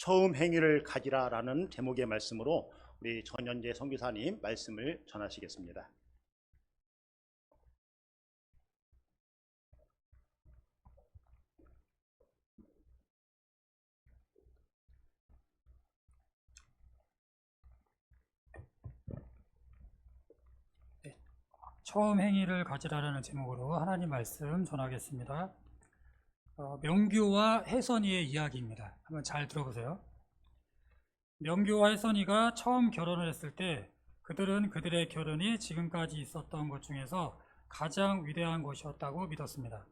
처음 행위를 가지라라는 제목의 말씀으로 우리 전현재 선교사님 말씀을 전하시겠습니다. 처음 행위를 가지라라는 제목으로 하나님 말씀 전하겠습니다. 명규와 혜선이의 이야기입니다. 한번 잘 들어보세요. 명규와 혜선이가 처음 결혼을 했을 때 그들은 그들의 결혼이 지금까지 있었던 것 중에서 가장 위대한 것이었다고 믿었습니다.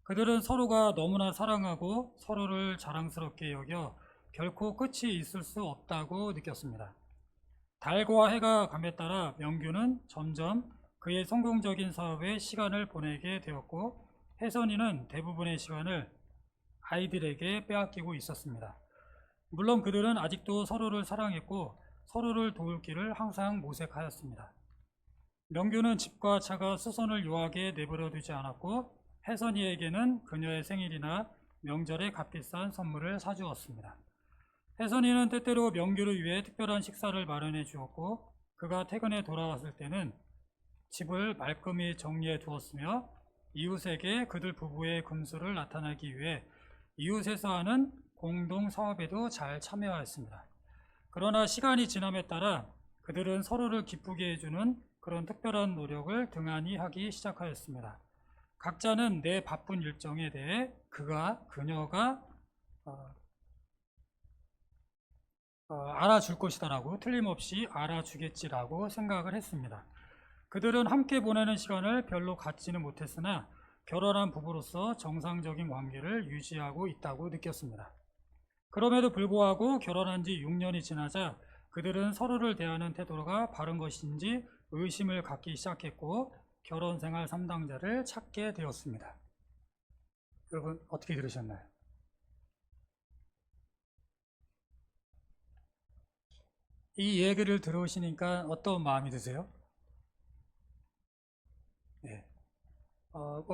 그들은 서로가 너무나 사랑하고 서로를 자랑스럽게 여겨 결코 끝이 있을 수 없다고 느꼈습니다. 달과 해가 감에 따라 명규는 점점 그의 성공적인 사업에 시간을 보내게 되었고 혜선이는 대부분의 시간을 아이들에게 빼앗기고 있었습니다. 물론 그들은 아직도 서로를 사랑했고 서로를 도울 길을 항상 모색하였습니다. 명규는 집과 차가 수선을 요하게 내버려 두지 않았고 혜선이에게는 그녀의 생일이나 명절에 값비싼 선물을 사주었습니다. 혜선이는 때때로 명규를 위해 특별한 식사를 마련해 주었고 그가 퇴근해 돌아왔을 때는 집을 말끔히 정리해 두었으며 이웃에게 그들 부부의 금수를 나타내기 위해 이웃에서 하는 공동 사업에도 잘 참여하였습니다. 그러나 시간이 지남에 따라 그들은 서로를 기쁘게 해주는 그런 특별한 노력을 등한히 하기 시작하였습니다. 각자는 내 바쁜 일정에 대해 그녀가 알아줄 것이다라고, 틀림없이 알아주겠지라고 생각을 했습니다. 그들은 함께 보내는 시간을 별로 갖지는 못했으나 결혼한 부부로서 정상적인 관계를 유지하고 있다고 느꼈습니다. 그럼에도 불구하고 결혼한 지 6년이 지나자 그들은 서로를 대하는 태도가 바른 것인지 의심을 갖기 시작했고 결혼생활 3당자를 찾게 되었습니다. 여러분 어떻게 들으셨나요? 이 얘기를 들으시니까 어떤 마음이 드세요? 네.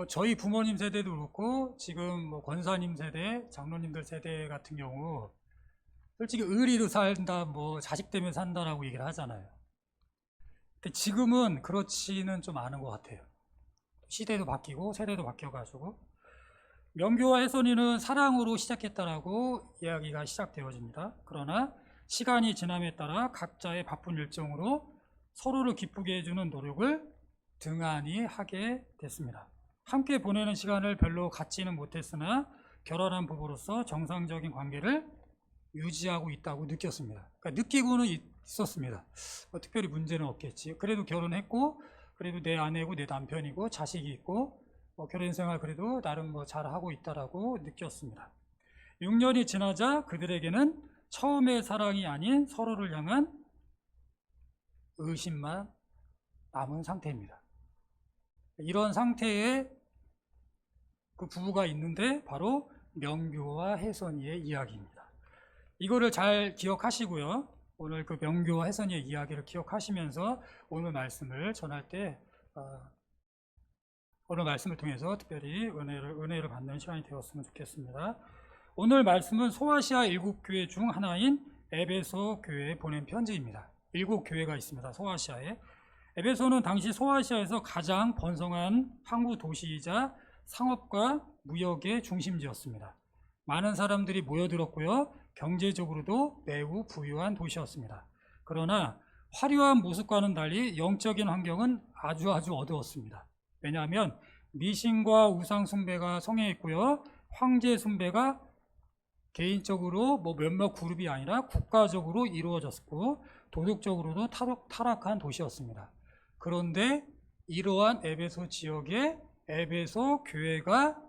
저희 부모님 세대도 그렇고 지금 권사님 세대, 장로님들 세대 같은 경우 솔직히 의리로 산다, 자식 때문에 산다라고 얘기를 하잖아요. 근데 지금은 그렇지는 좀 않은 것 같아요. 시대도 바뀌고 세대도 바뀌어가지고 명규와 혜선이는 사랑으로 시작했다라고 이야기가 시작되어집니다. 그러나 시간이 지남에 따라 각자의 바쁜 일정으로 서로를 기쁘게 해주는 노력을 등한히 하게 됐습니다. 함께 보내는 시간을 별로 갖지는 못했으나 결혼한 부부로서 정상적인 관계를 유지하고 있다고 느꼈습니다. 그러니까 느끼고는 있었습니다. 특별히 문제는 없겠지. 그래도 결혼했고 그래도 내 아내고 내 남편이고 자식이 있고 결혼 생활 그래도 나름 잘하고 있다라고 느꼈습니다. 6년이 지나자 그들에게는 처음의 사랑이 아닌 서로를 향한 의심만 남은 상태입니다. 이런 상태에 그 부부가 있는데 바로 명규와 혜선이의 이야기입니다. 이거를 잘 기억하시고요. 오늘 그 명규와 혜선이의 이야기를 기억하시면서 오늘 말씀을 전할 때 오늘 말씀을 통해서 특별히 은혜를 받는 시간이 되었으면 좋겠습니다. 오늘 말씀은 소아시아 7교회 중 하나인 에베소 교회에 보낸 편지입니다. 7교회가 있습니다. 소아시아에. 에베소는 당시 소아시아에서 가장 번성한 항구 도시이자 상업과 무역의 중심지였습니다. 많은 사람들이 모여들었고요. 경제적으로도 매우 부유한 도시였습니다. 그러나 화려한 모습과는 달리 영적인 환경은 아주 어두웠습니다. 왜냐하면 미신과 우상 숭배가 성행했고요. 황제 숭배가 개인적으로 몇몇 그룹이 아니라 국가적으로 이루어졌고 도덕적으로도 타락한 도시였습니다. 그런데 이러한 에베소 지역에 에베소 교회가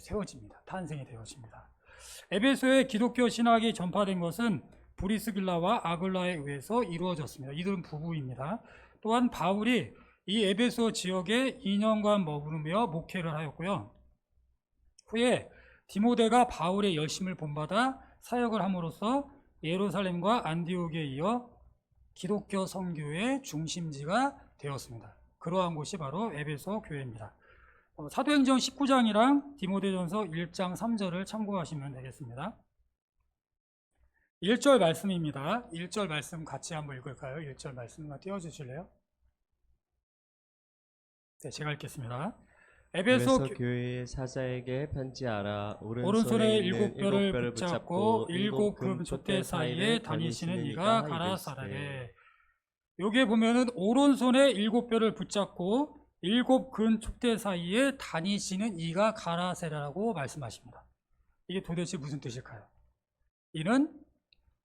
세워집니다. 탄생이 되어집니다. 에베소의 기독교 신학이 전파된 것은 브리스길라와 아글라에 의해서 이루어졌습니다. 이들은 부부입니다. 또한 바울이 이 에베소 지역에 2년간 머무르며 목회를 하였고요. 후에 디모데가 바울의 열심을 본받아 사역을 함으로써 예루살렘과 안디옥에 이어 기독교 선교의 중심지가 되었습니다. 그러한 곳이 바로 에베소 교회입니다. 사도행전 19장이랑 디모데전서 1장 3절을 참고하시면 되겠습니다. 1절 말씀입니다. 1절 말씀 같이 한번 읽을까요? 1절 말씀만 띄워주실래요? 네, 제가 읽겠습니다. 에베소 교회의 사자에게 편지하라. 오른손에 7뼈를 붙잡고 7금 촛대 사이에 다니시는 이가 가라사대. 여기에 보면은 오른손에 7뼈를 붙잡고 7근 촛대 사이에 다니시는 이가 가라세라고 말씀하십니다. 이게 도대체 무슨 뜻일까요? 이는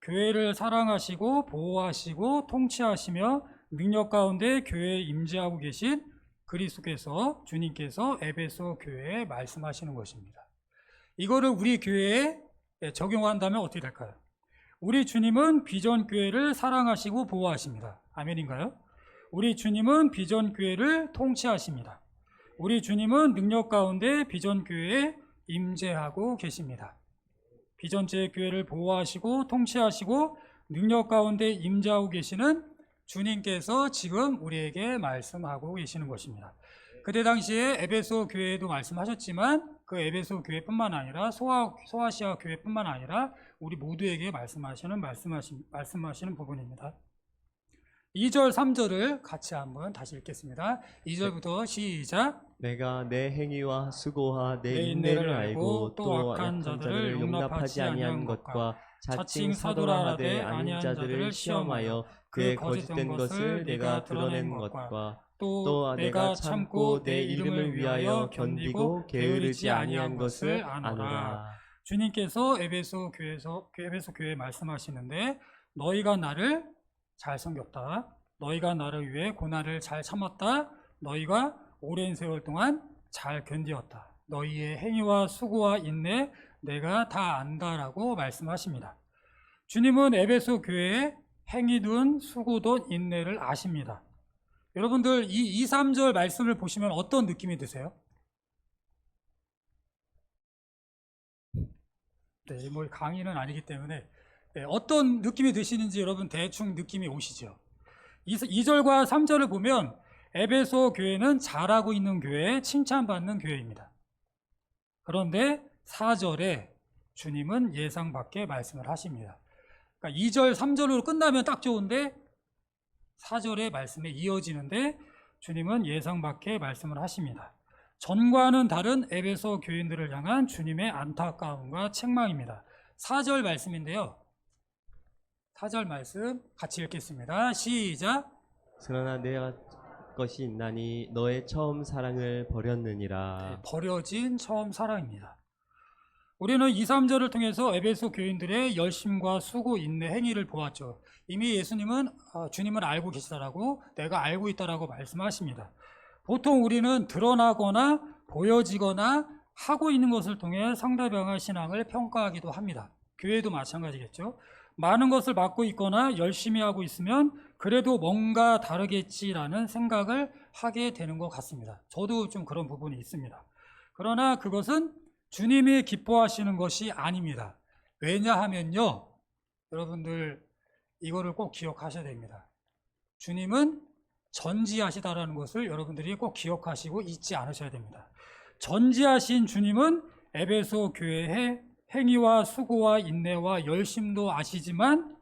교회를 사랑하시고 보호하시고 통치하시며 능력 가운데 교회에 임재하고 계신 그리스도께서 주님께서 에베소 교회에 말씀하시는 것입니다. 이거를 우리 교회에 적용한다면 어떻게 될까요? 우리 주님은 비전 교회를 사랑하시고 보호하십니다. 아멘인가요? 우리 주님은 비전 교회를 통치하십니다. 우리 주님은 능력 가운데 비전 교회에 임재하고 계십니다. 비전제 교회를 보호하시고 통치하시고 능력 가운데 임재하고 계시는 주님께서 지금 우리에게 말씀하고 계시는 것입니다. 그때 당시에 에베소 교회에도 말씀하셨지만 그 에베소 교회뿐만 아니라 소아시아 교회뿐만 아니라 우리 모두에게 말씀하시는 부분입니다. 2절, 3절을 같이 한번 다시 읽겠습니다. 2절부터 시작. 내가 내 행위와 수고와 내 인내를 알고 또 악한 자들을 용납하지 아니한 것과 자칭 사도라 하되 아닌 자들을 시험하여 그의 거짓된 것을 내가 드러낸 것과 또 내가 참고 내 이름을 위하여 견디고 게으르지 아니한 것을 아노라. 주님께서 에베소 교회에 말씀하시는데 너희가 나를 잘 섬겼다. 너희가 나를 위해 고난을 잘 참았다. 너희가 오랜 세월 동안 잘 견디었다. 너희의 행위와 수고와 인내 내가 다 안다라고 말씀하십니다. 주님은 에베소 교회의 행위든 수고든 인내를 아십니다. 여러분들 이 2, 3절 말씀을 보시면 어떤 느낌이 드세요? 네, 뭐 강의는 아니기 때문에 어떤 느낌이 드시는지 여러분 대충 느낌이 오시죠? 2절과 3절을 보면 에베소 교회는 잘하고 있는 교회, 칭찬받는 교회입니다. 그런데 4절에 주님은 예상 밖의 말씀을 하십니다. 그러니까 2절, 3절로 끝나면 딱 좋은데 4절의 말씀에 이어지는데 주님은 예상 밖의 말씀을 하십니다. 전과는 다른 에베소 교인들을 향한 주님의 안타까움과 책망입니다. 4절 말씀인데요. 4절 말씀 같이 읽겠습니다. 시작. 그러나 내가 것이 있나니 너의 처음 사랑을 버렸느니라. 네, 버려진 처음 사랑입니다. 우리는 2, 3절을 통해서 에베소 교인들의 열심과 수고, 인내, 행위를 보았죠. 이미 예수님은 주님을 알고 계시다라고 내가 알고 있다라고 말씀하십니다. 보통 우리는 드러나거나 보여지거나 하고 있는 것을 통해 상대방의 신앙을 평가하기도 합니다. 교회도 마찬가지겠죠. 많은 것을 맡고 있거나 열심히 하고 있으면 그래도 뭔가 다르겠지라는 생각을 하게 되는 것 같습니다. 저도 좀 그런 부분이 있습니다. 그러나 그것은 주님이 기뻐하시는 것이 아닙니다. 왜냐하면요, 여러분들 이거를 꼭 기억하셔야 됩니다. 주님은 전지하시다라는 것을 여러분들이 꼭 기억하시고 잊지 않으셔야 됩니다. 전지하신 주님은 에베소 교회의 행위와 수고와 인내와 열심도 아시지만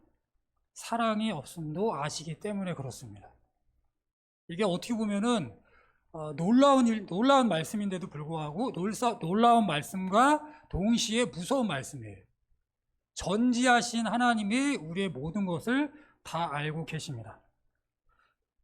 사랑이 없음도 아시기 때문에 그렇습니다. 이게 어떻게 보면은 놀라운 말씀인데도 불구하고 놀라운 말씀과 동시에 무서운 말씀이에요. 전지하신 하나님이 우리의 모든 것을 다 알고 계십니다.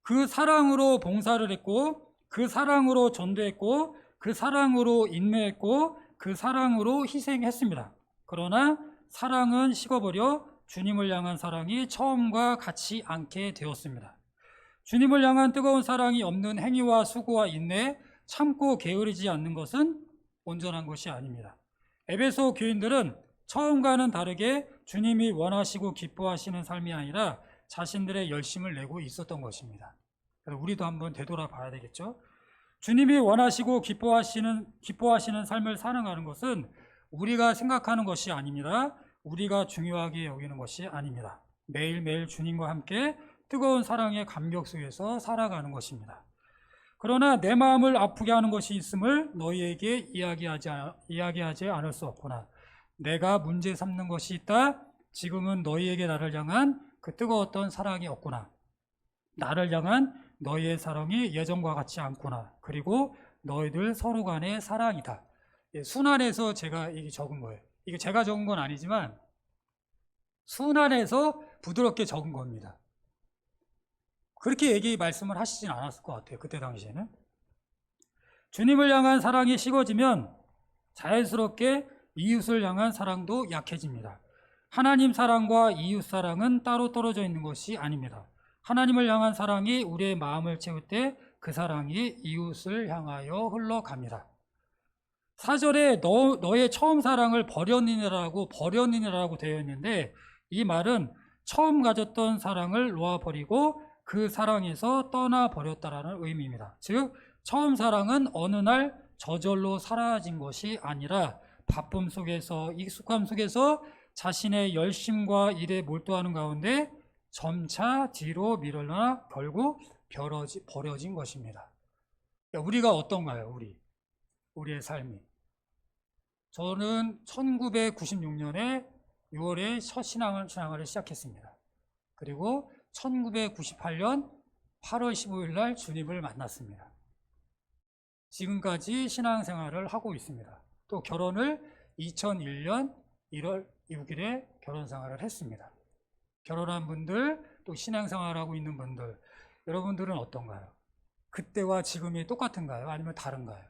그 사랑으로 봉사를 했고, 그 사랑으로 전도했고, 그 사랑으로 인내했고, 그 사랑으로 희생했습니다. 그러나 사랑은 식어버려 주님을 향한 사랑이 처음과 같지 않게 되었습니다. 주님을 향한 뜨거운 사랑이 없는 행위와 수고와 인내, 참고 게으르지 않는 것은 온전한 것이 아닙니다. 에베소 교인들은 처음과는 다르게 주님이 원하시고 기뻐하시는 삶이 아니라 자신들의 열심을 내고 있었던 것입니다. 그래서 우리도 한번 되돌아봐야 되겠죠. 주님이 원하시고 기뻐하시는 삶을 살아가는 것은 우리가 생각하는 것이 아닙니다. 우리가 중요하게 여기는 것이 아닙니다. 매일매일 주님과 함께 뜨거운 사랑의 감격 속에서 살아가는 것입니다. 그러나 내 마음을 아프게 하는 것이 있음을 너희에게 이야기하지 않을 수 없구나. 내가 문제 삼는 것이 있다. 지금은 너희에게 나를 향한 그 뜨거웠던 사랑이 없구나. 나를 향한 너희의 사랑이 예전과 같지 않구나. 그리고 너희들 서로 간의 사랑이다. 순환해서 제가 이게 적은 거예요. 이게 제가 적은 건 아니지만 순환해서 부드럽게 적은 겁니다. 그렇게 말씀을 하시진 않았을 것 같아요. 그때 당시에는. 주님을 향한 사랑이 식어지면 자연스럽게 이웃을 향한 사랑도 약해집니다. 하나님 사랑과 이웃 사랑은 따로 떨어져 있는 것이 아닙니다. 하나님을 향한 사랑이 우리의 마음을 채울 때 그 사랑이 이웃을 향하여 흘러갑니다. 4절에 너의 처음 사랑을 버렸느니라고 되어 있는데, 이 말은 처음 가졌던 사랑을 놓아버리고 그 사랑에서 떠나버렸다라는 의미입니다. 즉 처음 사랑은 어느 날 저절로 사라진 것이 아니라 바쁨 속에서, 익숙함 속에서 자신의 열심과 일에 몰두하는 가운데 점차 뒤로 미뤄나 결국 버려진 것입니다. 우리가 어떤가요? 우리의 삶이. 저는 1996년에 6월에 첫 신앙을 시작했습니다. 그리고 1998년 8월 15일 날 주님을 만났습니다. 지금까지 신앙생활을 하고 있습니다. 또 결혼을 2001년 1월 6일에 결혼생활을 했습니다. 결혼한 분들, 또 신앙생활하고 있는 분들, 여러분들은 어떤가요? 그때와 지금이 똑같은가요? 아니면 다른가요?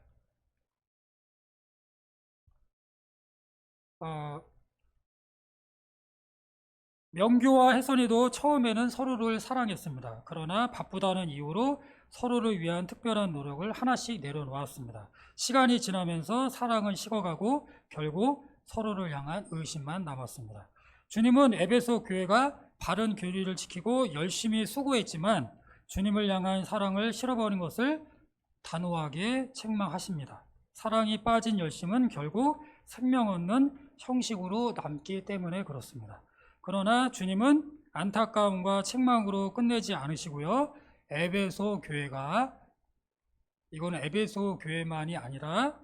명교와 혜선이도 처음에는 서로를 사랑했습니다. 그러나 바쁘다는 이유로 서로를 위한 특별한 노력을 하나씩 내려놓았습니다. 시간이 지나면서 사랑은 식어가고 결국 서로를 향한 의심만 남았습니다. 주님은 에베소 교회가 바른 교리를 지키고 열심히 수고했지만 주님을 향한 사랑을 실어버린 것을 단호하게 책망하십니다. 사랑이 빠진 열심은 결국 생명 얻는 형식으로 남기 때문에 그렇습니다. 그러나 주님은 안타까움과 책망으로 끝내지 않으시고요. 에베소 교회가, 이거는 에베소 교회만이 아니라,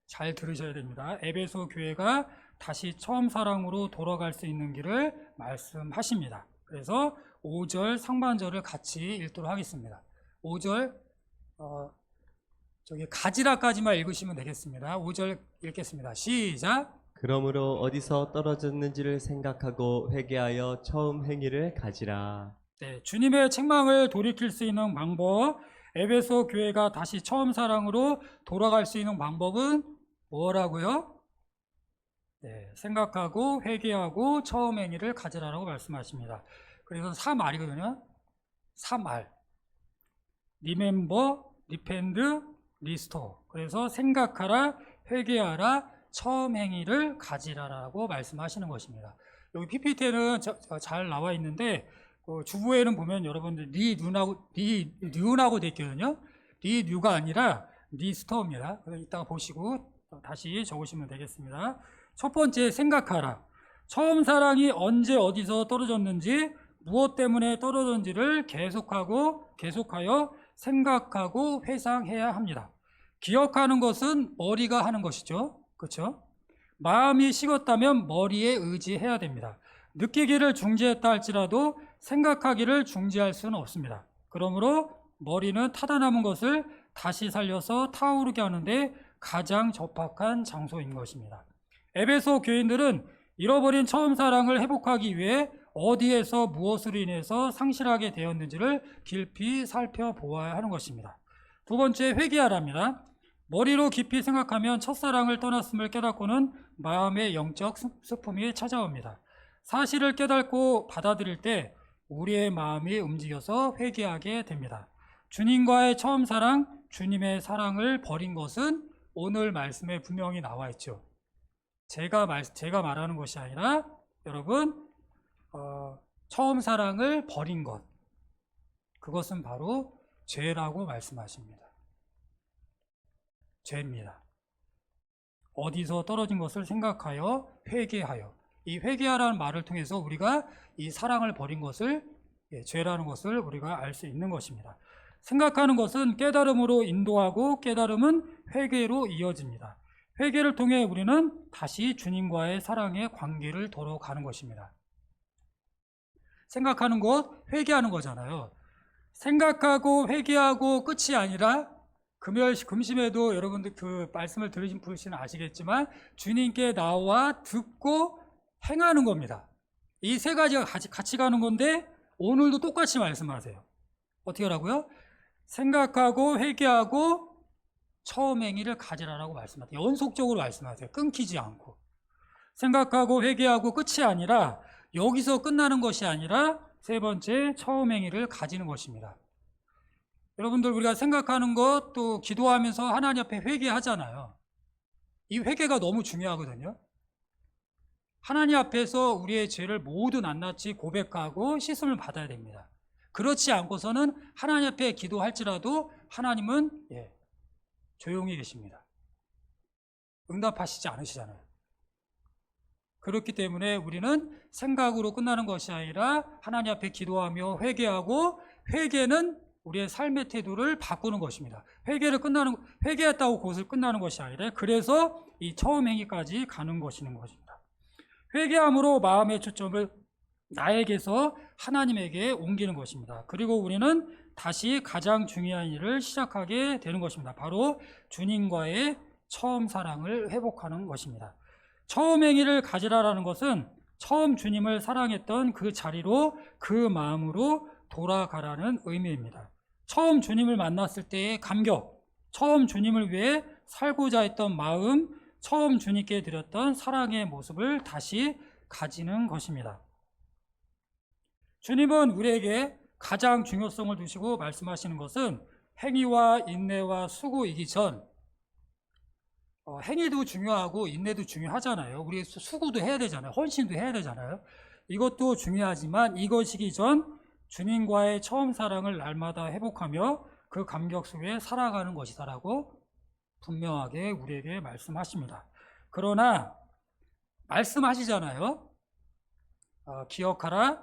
잘 들으셔야 됩니다. 에베소 교회가 다시 처음 사랑으로 돌아갈 수 있는 길을 말씀하십니다. 그래서 5절 상반절을 같이 읽도록 하겠습니다. 5절 가지라까지만 읽으시면 되겠습니다. 5절 읽겠습니다. 시작. 그러므로 어디서 떨어졌는지를 생각하고 회개하여 처음 행위를 가지라. 네, 주님의 책망을 돌이킬 수 있는 방법, 에베소 교회가 다시 처음 사랑으로 돌아갈 수 있는 방법은 뭐라고요? 네, 생각하고 회개하고 처음 행위를 가지라라고 말씀하십니다. 그래서 3R이거든요. 3R. Remember, Repent, Restore. 그래서 생각하라, 회개하라, 처음 행위를 가지라라고 말씀하시는 것입니다. 여기 PPT에는 잘 나와 있는데 주부에는 보면 여러분들 리뉴라고 돼 있거든요. 리뉴가 아니라 리스토어입니다. 그래서 이따가 보시고 다시 적으시면 되겠습니다. 첫 번째, 생각하라. 처음 사랑이 언제 어디서 떨어졌는지, 무엇 때문에 떨어졌는지를 계속하여 생각하고 회상해야 합니다. 기억하는 것은 머리가 하는 것이죠. 그렇죠? 마음이 식었다면 머리에 의지해야 됩니다. 느끼기를 중지했다 할지라도 생각하기를 중지할 수는 없습니다. 그러므로 머리는 타다 남은 것을 다시 살려서 타오르게 하는데 가장 적합한 장소인 것입니다. 에베소 교인들은 잃어버린 처음 사랑을 회복하기 위해 어디에서 무엇으로 인해서 상실하게 되었는지를 깊이 살펴보아야 하는 것입니다. 두 번째, 회개하랍니다. 머리로 깊이 생각하면 첫사랑을 떠났음을 깨닫고는 마음의 영적 슬픔이 찾아옵니다. 사실을 깨닫고 받아들일 때 우리의 마음이 움직여서 회개하게 됩니다. 주님과의 처음 사랑, 주님의 사랑을 버린 것은 오늘 말씀에 분명히 나와 있죠. 제가 말하는 것이 아니라 여러분, 처음 사랑을 버린 것, 그것은 바로 죄라고 말씀하십니다. 죄입니다. 어디서 떨어진 것을 생각하여 회개하여, 이 회개하라는 말을 통해서 우리가 이 사랑을 버린 것을, 죄라는 것을 우리가 알 수 있는 것입니다. 생각하는 것은 깨달음으로 인도하고 깨달음은 회개로 이어집니다. 회개를 통해 우리는 다시 주님과의 사랑의 관계를 돌아가는 것입니다. 생각하는 것, 회개하는 거잖아요. 생각하고 회개하고 끝이 아니라 금심에도 여러분들 그 말씀을 들으신 분은 아시겠지만 주님께 나와 듣고 행하는 겁니다. 이 세 가지가 같이 가는 건데 오늘도 똑같이 말씀하세요. 어떻게 하라고요? 생각하고 회개하고 처음 행위를 가지라라고 말씀하세요. 연속적으로 말씀하세요. 끊기지 않고. 생각하고 회개하고 끝이 아니라 여기서 끝나는 것이 아니라 세 번째 처음 행위를 가지는 것입니다. 여러분들 우리가 생각하는 것 또 기도하면서 하나님 앞에 회개하잖아요. 이 회개가 너무 중요하거든요. 하나님 앞에서 우리의 죄를 모두 낱낱이 고백하고 씻음을 받아야 됩니다. 그렇지 않고서는 하나님 앞에 기도할지라도 하나님은 조용히 계십니다. 응답하시지 않으시잖아요. 그렇기 때문에 우리는 생각으로 끝나는 것이 아니라 하나님 앞에 기도하며 회개하고 회개는 우리의 삶의 태도를 바꾸는 것입니다. 회개했다고 그것을 끝나는 것이 아니라 그래서 이 처음 행위까지 가는 것입니다. 회개함으로 마음의 초점을 나에게서 하나님에게 옮기는 것입니다. 그리고 우리는 다시 가장 중요한 일을 시작하게 되는 것입니다. 바로 주님과의 처음 사랑을 회복하는 것입니다. 처음 행위를 가지라라는 것은 처음 주님을 사랑했던 그 자리로 그 마음으로 돌아가라는 의미입니다. 처음 주님을 만났을 때의 감격, 처음 주님을 위해 살고자 했던 마음, 처음 주님께 드렸던 사랑의 모습을 다시 가지는 것입니다. 주님은 우리에게 가장 중요성을 두시고 말씀하시는 것은 행위와 인내와 수고이기 전 행위도 중요하고 인내도 중요하잖아요. 우리 수고도 해야 되잖아요. 헌신도 해야 되잖아요. 이것도 중요하지만 이것이기 전 주님과의 처음 사랑을 날마다 회복하며 그 감격 속에 살아가는 것이다라고 분명하게 우리에게 말씀하십니다. 그러나 말씀하시잖아요. 기억하라,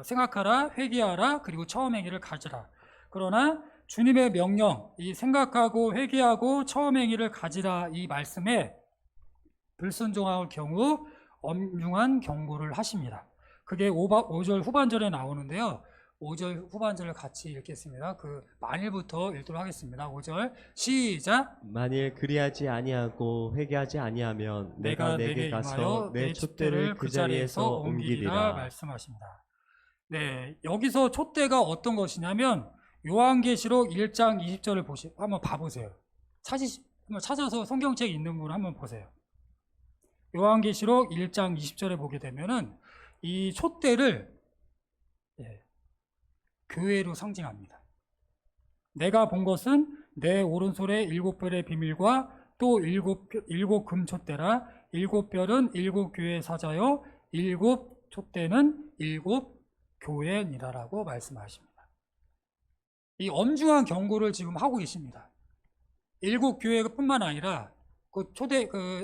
생각하라, 회개하라, 그리고 처음 행위를 가지라. 그러나 주님의 명령, 이 생각하고 회개하고 처음 행위를 가지라 이 말씀에 불순종할 경우 엄중한 경고를 하십니다. 그게 5절 후반절에 나오는데요. 5절 후반절을 같이 읽겠습니다. 그 만일부터 읽도록 하겠습니다. 5절 시작. 만일 그리하지 아니하고 회개하지 아니하면 내가 내게 가서 내 촛대를 그 자리에서 옮기리라 말씀하십니다. 네, 여기서 촛대가 어떤 것이냐면 요한계시록 1장 20절을 한번 봐보세요. 한번 찾아서 성경책 있는 분 한번 보세요. 요한계시록 1장 20절에 보게 되면은 이 촛대를 교회로 상징합니다. 내가 본 것은 내 오른손에 7별의 비밀과 또 일곱 금촛대라. 7별은 7교회 사자요 7 촛대는 7 교회니라라고 말씀하십니다. 이 엄중한 경고를 지금 하고 계십니다. 7 교회뿐만 아니라 그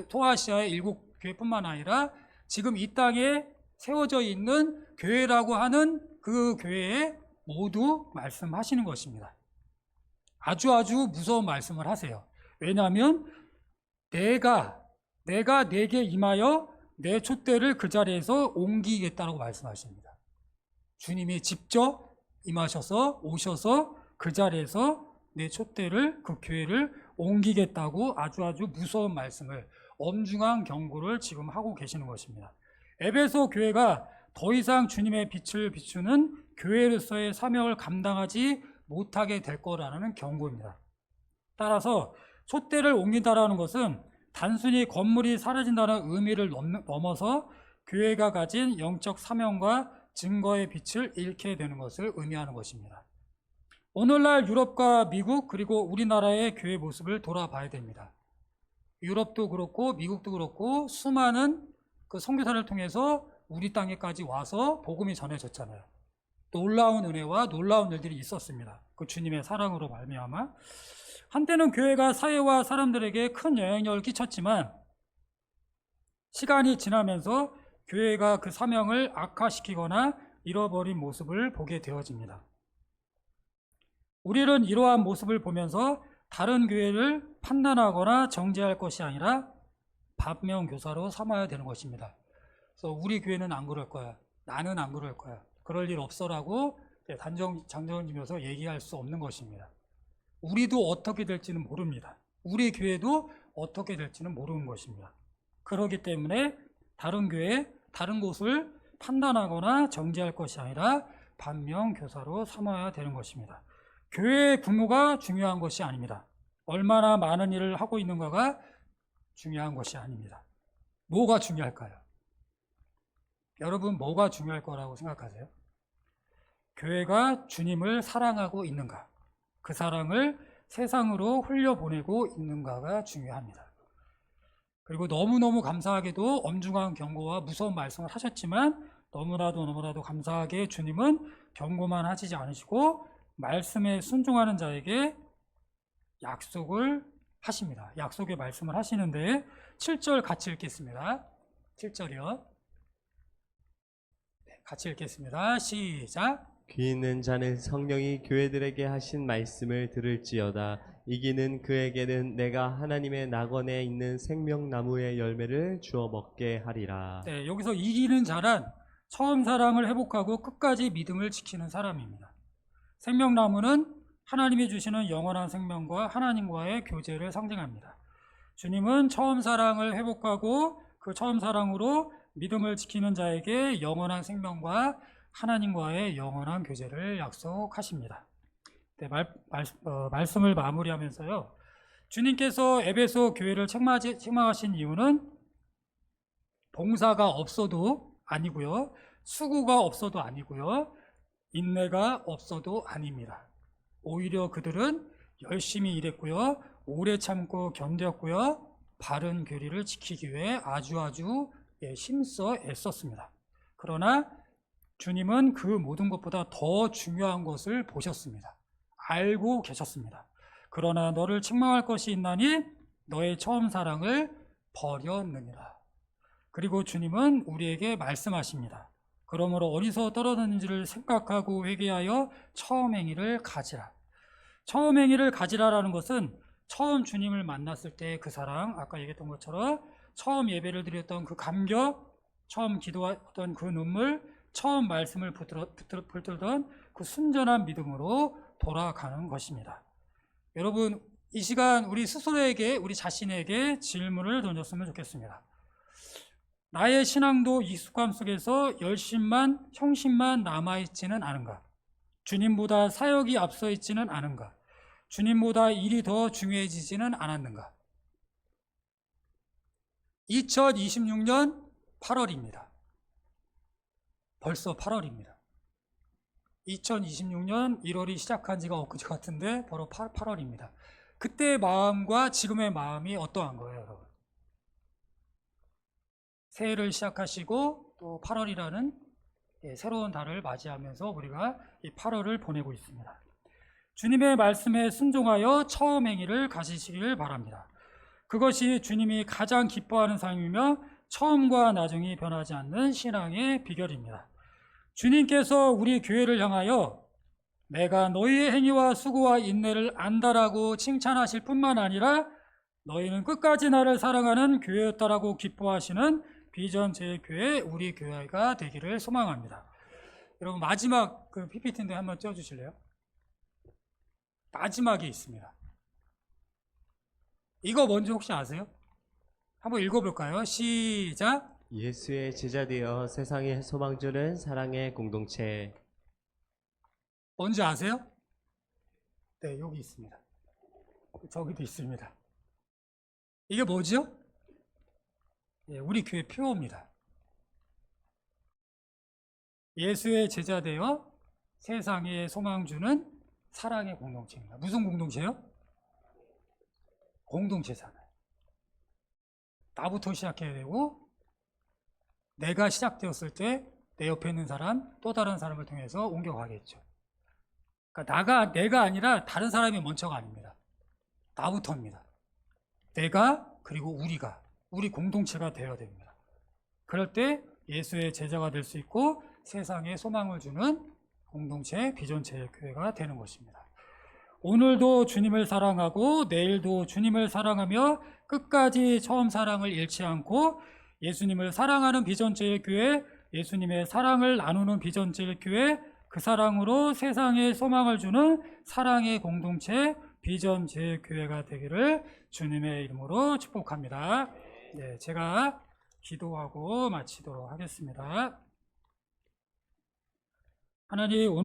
소아시아의 7 교회뿐만 아니라 지금 이 땅에 세워져 있는 교회라고 하는 그 교회에 모두 말씀하시는 것입니다. 아주 무서운 말씀을 하세요. 왜냐하면 내가 내게 임하여 내 촛대를 그 자리에서 옮기겠다고 말씀하십니다. 주님이 직접 오셔서 그 자리에서 내 촛대를 그 교회를 옮기겠다고 아주 무서운 말씀을 엄중한 경고를 지금 하고 계시는 것입니다. 에베소 교회가 더 이상 주님의 빛을 비추는 교회로서의 사명을 감당하지 못하게 될 거라는 경고입니다. 따라서 촛대를 옮긴다라는 것은 단순히 건물이 사라진다는 의미를 넘어서 교회가 가진 영적 사명과 증거의 빛을 잃게 되는 것을 의미하는 것입니다. 오늘날 유럽과 미국 그리고 우리나라의 교회 모습을 돌아봐야 됩니다. 유럽도 그렇고 미국도 그렇고 수많은 그 선교사를 통해서 우리 땅에까지 와서 복음이 전해졌잖아요. 놀라운 은혜와 놀라운 일들이 있었습니다. 그 주님의 사랑으로 말미암아 한때는 교회가 사회와 사람들에게 큰 영향력을 끼쳤지만 시간이 지나면서 교회가 그 사명을 악화시키거나 잃어버린 모습을 보게 되어집니다. 우리는 이러한 모습을 보면서 다른 교회를 판단하거나 정죄할 것이 아니라 반면교사로 삼아야 되는 것입니다. 그래서 우리 교회는 안 그럴 거야. 나는 안 그럴 거야. 그럴 일 없어라고 장정지면서 얘기할 수 없는 것입니다. 우리도 어떻게 될지는 모릅니다. 우리 교회도 어떻게 될지는 모르는 것입니다. 그렇기 때문에 다른 교회, 다른 곳을 판단하거나 정죄할 것이 아니라 반면교사로 삼아야 되는 것입니다. 교회의 부모가 중요한 것이 아닙니다. 얼마나 많은 일을 하고 있는가가 중요한 것이 아닙니다. 뭐가 중요할까요? 여러분, 뭐가 중요할 거라고 생각하세요? 교회가 주님을 사랑하고 있는가, 그 사랑을 세상으로 흘려보내고 있는가가 중요합니다. 그리고 너무너무 감사하게도 엄중한 경고와 무서운 말씀을 하셨지만 너무나도 감사하게 주님은 경고만 하시지 않으시고 말씀에 순종하는 자에게 약속을 하십니다. 약속의 말씀을 하시는데 7절 같이 읽겠습니다. 7절이요. 네, 같이 읽겠습니다. 시작. 귀 있는 자는 성령이 교회들에게 하신 말씀을 들을지어다. 이기는 그에게는 내가 하나님의 낙원에 있는 생명나무의 열매를 주어 먹게 하리라. 네, 여기서 이기는 자란 처음 사랑을 회복하고 끝까지 믿음을 지키는 사람입니다. 생명나무는 하나님이 주시는 영원한 생명과 하나님과의 교제를 상징합니다. 주님은 처음 사랑을 회복하고 그 처음 사랑으로 믿음을 지키는 자에게 영원한 생명과 하나님과의 영원한 교제를 약속하십니다. 네, 말씀을 마무리하면서요. 주님께서 에베소 교회를 책망하신 이유는 봉사가 없어도 아니고요. 수고가 없어도 아니고요. 인내가 없어도 아닙니다. 오히려 그들은 열심히 일했고요. 오래 참고 견뎠고요. 바른 교리를 지키기 위해 아주 힘써 애썼습니다. 그러나 주님은 그 모든 것보다 더 중요한 것을 보셨습니다. 알고 계셨습니다. 그러나 너를 책망할 것이 있나니 너의 처음 사랑을 버렸느니라. 그리고 주님은 우리에게 말씀하십니다. 그러므로 어디서 떨어졌는지를 생각하고 회개하여 처음 행위를 가지라. 처음 행위를 가지라라는 것은 처음 주님을 만났을 때 그 사랑, 아까 얘기했던 것처럼 처음 예배를 드렸던 그 감격, 처음 기도했던 그 눈물, 처음 말씀을 붙들던 그 순전한 믿음으로 돌아가는 것입니다. 여러분, 이 시간 우리 스스로에게, 우리 자신에게 질문을 던졌으면 좋겠습니다. 나의 신앙도 익숙함 속에서 열심만, 형심만 남아있지는 않은가? 주님보다 사역이 앞서 있지는 않은가? 주님보다 일이 더 중요해지지는 않았는가? 2026년 8월입니다. 벌써 8월입니다. 2026년 1월이 시작한 지가 엊그제 같은데 바로 8월입니다. 그때의 마음과 지금의 마음이 어떠한 거예요, 여러분? 새해를 시작하시고 또 8월이라는 새로운 달을 맞이하면서 우리가 이 8월을 보내고 있습니다. 주님의 말씀에 순종하여 처음 행위를 가지시길 바랍니다. 그것이 주님이 가장 기뻐하는 삶이며 처음과 나중이 변하지 않는 신앙의 비결입니다. 주님께서 우리 교회를 향하여 내가 너희의 행위와 수고와 인내를 안다라고 칭찬하실 뿐만 아니라 너희는 끝까지 나를 사랑하는 교회였다라고 기뻐하시는 비전 제교회 우리 교회가 되기를 소망합니다. 여러분, 마지막 그 PPT인데 한번 띄워주실래요? 마지막에 있습니다. 이거 뭔지 혹시 아세요? 한번 읽어볼까요? 시작. 예수의 제자 되어 세상의 소망 주는 사랑의 공동체. 뭔지 아세요? 네, 여기 있습니다. 저기도 있습니다. 이게 뭐죠? 예, 우리 교회 표어입니다. 예수의 제자 되어 세상에 소망 주는 사랑의 공동체입니다. 무슨 공동체요? 공동체잖아요. 나부터 시작해야 되고 내가 시작되었을 때 내 옆에 있는 사람, 또 다른 사람을 통해서 옮겨가겠죠. 그러니까 내가 아니라 다른 사람이 먼저가 아닙니다. 나부터입니다. 내가 그리고 우리 공동체가 되어야 됩니다. 그럴 때 예수의 제자가 될 수 있고 세상에 소망을 주는 공동체, 비전체의 교회가 되는 것입니다. 오늘도 주님을 사랑하고 내일도 주님을 사랑하며 끝까지 처음 사랑을 잃지 않고 예수님을 사랑하는 비전제일 교회, 예수님의 사랑을 나누는 비전제일 교회, 그 사랑으로 세상에 소망을 주는 사랑의 공동체 비전제일 교회가 되기를 주님의 이름으로 축복합니다. 네, 제가 기도하고 마치도록 하겠습니다. 하나님, 오늘